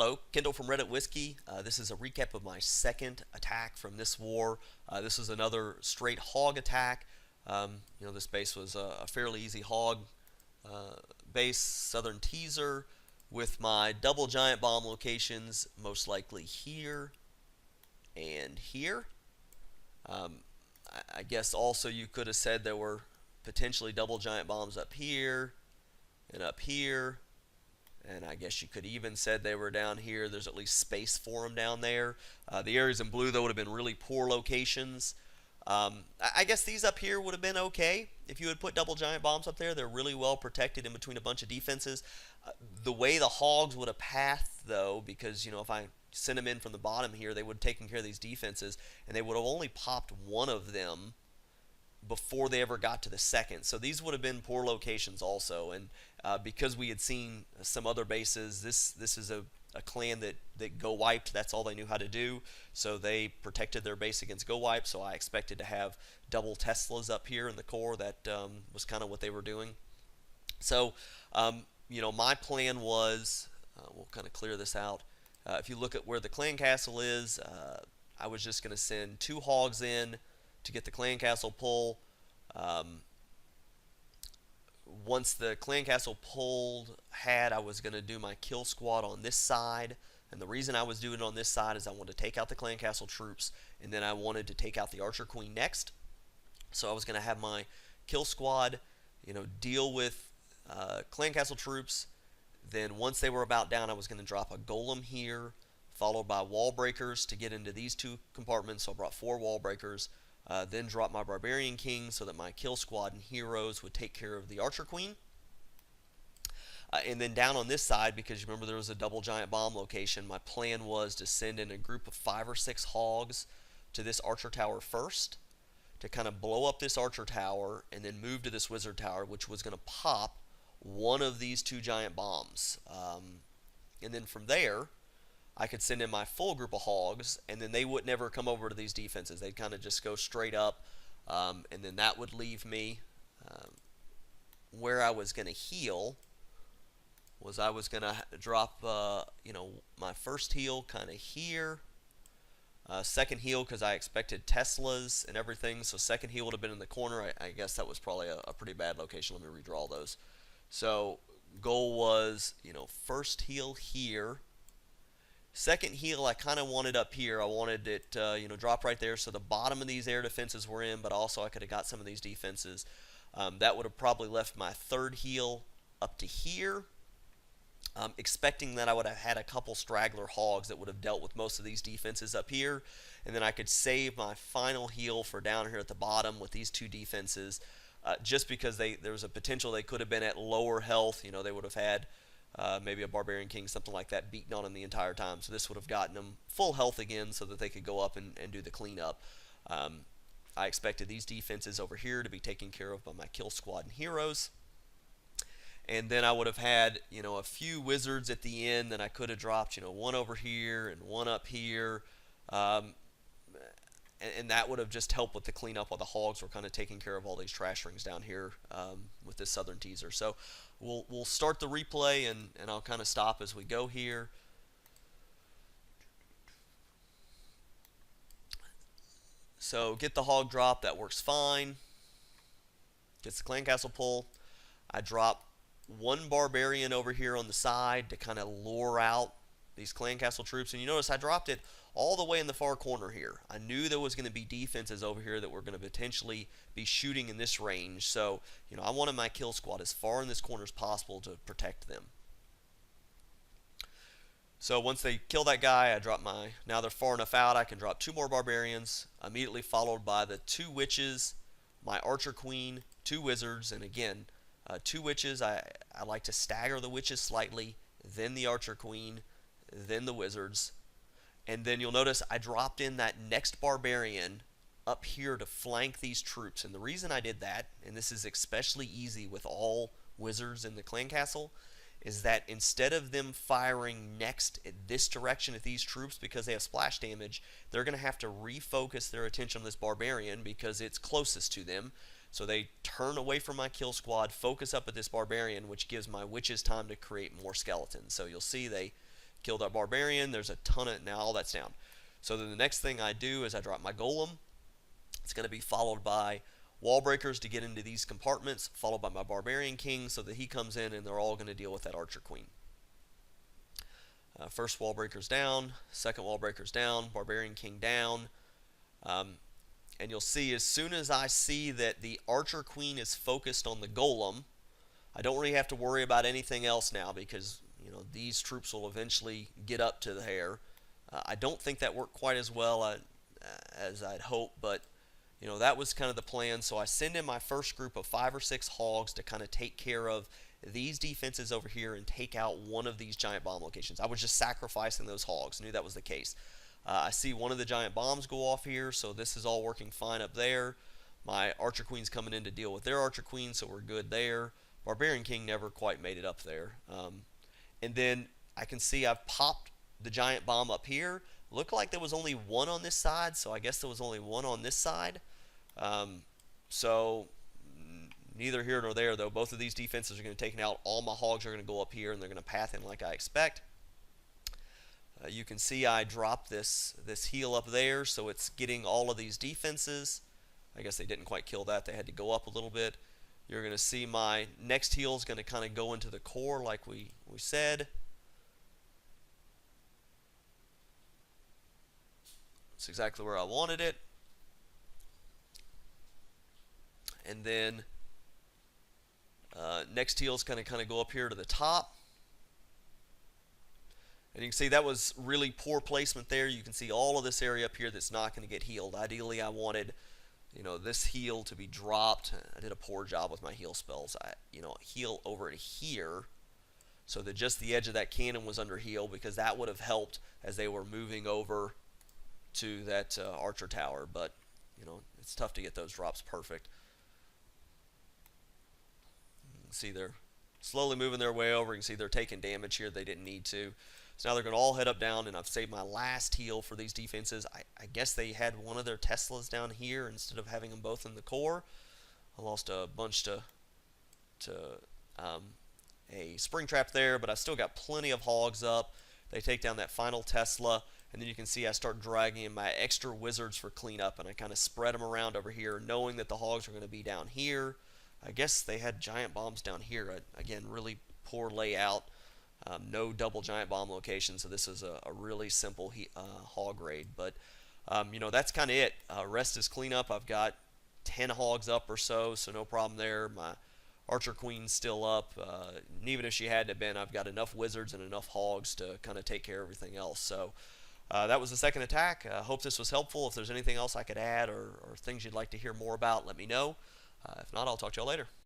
Hello, Kendall from Reddit Whiskey. This is a recap of my second attack from this war. This is another straight hog attack. This base was a fairly easy hog base, southern teaser, with my double giant bomb locations most likely here and here. I guess also you could have said there were potentially double giant bombs up here and up here. And I guess you could even said they were down here. There's at least space for them down there. The areas in blue, though, would have been really poor locations. I guess these up here would have been okay if you had put double giant bombs up there. They're really well protected in between a bunch of defenses. The way the Hogs would have pathed, though, because, if I sent them in from the bottom here, they would have taken care of these defenses, and they would have only popped one of them before they ever got to the second. So these would have been poor locations also. And because we had seen some other bases, this is a clan that go wiped. That's all they knew how to do. So they protected their base against go wipe. So I expected to have double Teslas up here in the core. That was kind of what they were doing. So, my plan was, we'll kind of clear this out. If you look at where the clan castle is, I was just going to send 2 hogs in to get the clan castle pull. Once the clan castle pulled I was going to do my kill squad on this side. And the reason I was doing it on this side is I wanted to take out the clan castle troops, and then I wanted to take out the archer queen next. So I was going to have my kill squad, deal with clan castle troops. Then once they were about down, I was going to drop a golem here, followed by wall breakers to get into these 2 compartments. So I brought 4 wall breakers. Then drop my Barbarian King so that my kill squad and heroes would take care of the Archer Queen. And then down on this side, because you remember there was a double giant bomb location, my plan was to send in a group of 5 or 6 hogs to this Archer Tower first to kind of blow up this Archer Tower and then move to this Wizard Tower, which was going to pop one of these 2 giant bombs. And then from there, I could send in my full group of hogs, and then they would never come over to these defenses. They'd kind of just go straight up, and then that would leave me where I was going to heal. I was going to drop, my first heal kind of here. Second heal, because I expected Teslas and everything, so second heal would have been in the corner. I guess that was probably a pretty bad location. Let me redraw those. So goal was, first heal here. Second heal, I kind of wanted up here. I wanted it, drop right there so the bottom of these air defenses were in, but also I could have got some of these defenses. That would have probably left my third heal up to here, expecting that I would have had a couple straggler hogs that would have dealt with most of these defenses up here, and then I could save my final heal for down here at the bottom with these 2 defenses, just because there was a potential they could have been at lower health. They would have had maybe a Barbarian King, something like that, beaten on them the entire time. So this would have gotten them full health again so that they could go up and do the cleanup. I expected these defenses over here to be taken care of by my kill squad and heroes. And then I would have had, a few wizards at the end. Then I could have dropped, one over here and one up here. And that would have just helped with the cleanup while the hogs were kind of taking care of all these trash rings down here with this southern teaser. So we'll start the replay, and I'll kind of stop as we go here. So get the hog drop, that works fine. Gets the clan castle pull. I drop 1 barbarian over here on the side to kind of lure out these clan castle troops. And you notice I dropped it all the way in the far corner here. I knew there was going to be defenses over here that were going to potentially be shooting in this range. So, I wanted my kill squad as far in this corner as possible to protect them. So once they kill that guy, I drop now they're far enough out, I can drop 2 more barbarians, immediately followed by the 2 witches, my archer queen, 2 wizards, and again, 2 witches. I like to stagger the witches slightly, then the archer queen, then the wizards. And then you'll notice I dropped in that next barbarian up here to flank these troops. And the reason I did that, and this is especially easy with all wizards in the clan castle, is that instead of them firing next in this direction at these troops because they have splash damage, they're going to have to refocus their attention on this barbarian because it's closest to them. So they turn away from my kill squad, focus up at this barbarian, which gives my witches time to create more skeletons. So you'll see they Killed that barbarian. There's a ton of, now all that's down. So then the next thing I do is I drop my golem. It's going to be followed by wall breakers to get into these compartments, followed by my barbarian king so that he comes in and they're all going to deal with that archer queen. First wall breaker's down, second wall breaker's down, barbarian king down. And you'll see as soon as I see that the archer queen is focused on the golem, I don't really have to worry about anything else now because these troops will eventually get up to the hair. I don't think that worked quite as well as I'd hoped, but that was kind of the plan. So I send in my first group of 5 or 6 hogs to kind of take care of these defenses over here and take out one of these giant bomb locations. I was just sacrificing those hogs. Knew that was the case. I see one of the giant bombs go off here, so this is all working fine up there. My archer queen's coming in to deal with their archer queen, so we're good there. Barbarian king never quite made it up there. And then I can see I've popped the giant bomb up here. Looked like there was only one on this side, so I guess there was only one on this side. So neither here nor there, though. Both of these defenses are going to take it out. All my hogs are going to go up here, and they're going to path in like I expect. You can see I dropped this heel up there, so it's getting all of these defenses. I guess they didn't quite kill that. They had to go up a little bit. You're going to see my next heel is going to kind of go into the core like we said. That's exactly where I wanted it. And then next heel is going to kind of go up here to the top. And you can see that was really poor placement there. You can see all of this area up here that's not going to get healed. Ideally, I wanted this heal to be dropped. I did a poor job with my heal spells. I heal over to here so that just the edge of that cannon was under heal, because that would have helped as they were moving over to that archer tower. But it's tough to get those drops perfect. You can see they're slowly moving their way over. You can see they're taking damage here they didn't need to. So now they're going to all head up down, and I've saved my last heal for these defenses. I guess they had one of their Teslas down here instead of having them both in the core. I lost a bunch to a spring trap there, but I still got plenty of hogs up. They take down that final Tesla, and then you can see I start dragging in my extra wizards for cleanup, and I kind of spread them around over here, knowing that the hogs are going to be down here. I guess they had giant bombs down here. Again, really poor layout. No double giant bomb location, so this is a really simple hog raid. But that's kind of it. Rest is cleanup. I've got 10 hogs up or so no problem there. My archer queen's still up. And even if she hadn't have been, I've got enough wizards and enough hogs to kind of take care of everything else. So that was the second attack. I hope this was helpful. If there's anything else I could add or things you'd like to hear more about, let me know. If not, I'll talk to y'all later.